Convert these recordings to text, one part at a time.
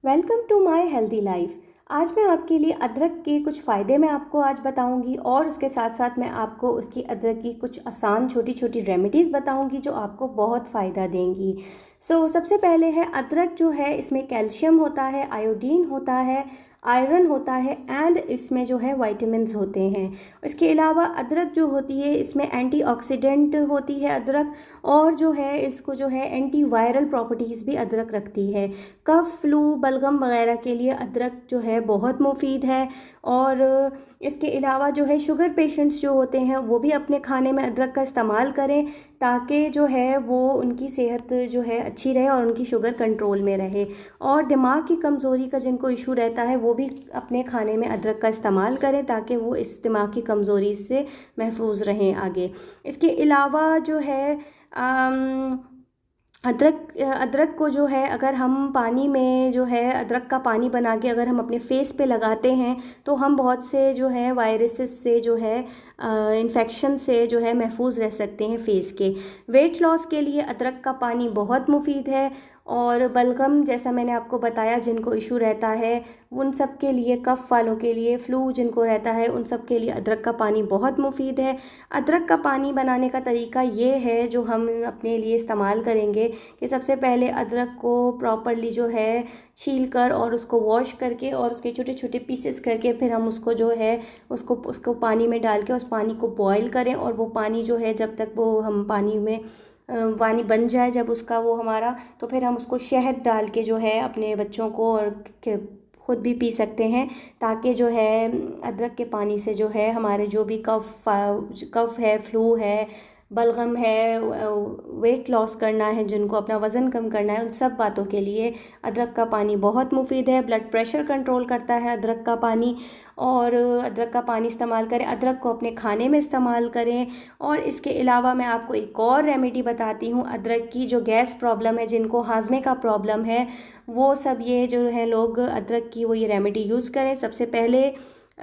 Welcome to my healthy life. आज मैं आपके लिए अदरक के कुछ फ़ायदे मैं आपको आज बताऊंगी और उसके साथ साथ मैं आपको उसकी अदरक की कुछ आसान छोटी छोटी रेमेडीज़ बताऊंगी जो आपको बहुत फ़ायदा देंगी। सबसे पहले है अदरक जो है इसमें कैल्शियम होता है, आयोडीन होता है, आयरन होता है एंड इसमें जो है विटामिन्स होते हैं। इसके अलावा अदरक जो होती है इसमें एंटीऑक्सीडेंट होती है अदरक, और जो है इसको जो है एंटी वायरल प्रॉपर्टीज़ भी अदरक रखती है। कफ, फ्लू, बलगम वगैरह के लिए अदरक जो है बहुत मुफीद है। और इसके अलावा जो है शुगर पेशेंट्स जो होते हैं वो भी अपने खाने में अदरक का इस्तेमाल करें ताकि जो है वो उनकी सेहत जो है अच्छी रहे और उनकी शुगर कंट्रोल में रहे। और दिमाग की कमज़ोरी का जिनको इशू रहता है वो भी अपने खाने में अदरक का इस्तेमाल करें ताकि वो इस दिमाग की कमज़ोरी से महफूज रहें आगे। इसके अलावा जो है अदरक को जो है अगर हम पानी में जो है अदरक का पानी बना के अगर हम अपने फेस पे लगाते हैं तो हम बहुत से जो है वायरसेस से जो है इन्फेक्शन से जो है महफूज रह सकते हैं फेस के। वेट लॉस के लिए अदरक का पानी बहुत मुफीद है। और बलगम जैसा मैंने आपको बताया जिनको इशू रहता है उन सब के लिए, कफ़ वालों के लिए, फ्लू जिनको रहता है उन सब के लिए अदरक का पानी बहुत मुफीद है। अदरक का पानी बनाने का तरीका ये है जो हम अपने लिए इस्तेमाल करेंगे कि सबसे पहले अदरक को प्रॉपरली जो है छील कर और उसको वॉश करके और उसके छोटे छोटे पीसेस करके फिर हम उसको जो है उसको पानी में डाल के उस पानी को बॉईल करें। और वो पानी जो है जब तक वो हम पानी बन जाए जब उसका वो हमारा, तो फिर हम उसको शहद डाल के जो है अपने बच्चों को और खुद भी पी सकते हैं ताकि जो है अदरक के पानी से जो है हमारे जो भी कफ है, फ्लू है, बलगम है, वेट लॉस करना है, जिनको अपना वज़न कम करना है, उन सब बातों के लिए अदरक का पानी बहुत मुफीद है। ब्लड प्रेशर कंट्रोल करता है अदरक का पानी। और अदरक का पानी इस्तेमाल करें, अदरक को अपने खाने में इस्तेमाल करें। और इसके अलावा मैं आपको एक और रेमेडी बताती हूँ अदरक की। जो गैस प्रॉब्लम है, जिनको हाजमे का प्रॉब्लम है, वो सब ये जो है लोग अदरक की वो ये रेमेडी यूज़ करें। सबसे पहले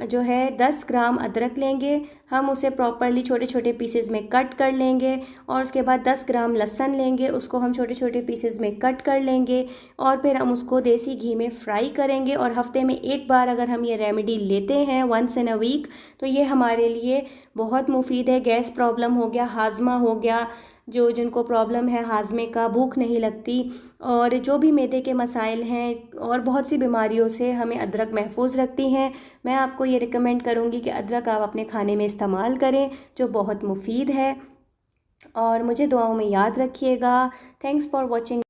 जो है 10 ग्राम अदरक लेंगे, हम उसे प्रॉपरली छोटे छोटे पीसेस में कट कर लेंगे। और उसके बाद 10 ग्राम लहसुन लेंगे, उसको हम छोटे छोटे पीसेस में कट कर लेंगे और फिर हम उसको देसी घी में फ्राई करेंगे। और हफ्ते में एक बार अगर हम ये रेमेडी लेते हैं, वंस इन अ वीक, तो ये हमारे लिए बहुत मुफीद है। गैस प्रॉब्लम हो गया, हाजमा हो गया, जो जिनको प्रॉब्लम है हाजमे का, भूख नहीं लगती, और जो भी मैदे के मसाइल हैं और बहुत सी बीमारियों से हमें अदरक महफूज रखती हैं। मैं आपको ये रिकमेंड करूँगी कि अदरक आप अपने खाने में इस्तेमाल करें जो बहुत मुफीद है। और मुझे दुआओं में याद रखिएगा। Thanks for watching.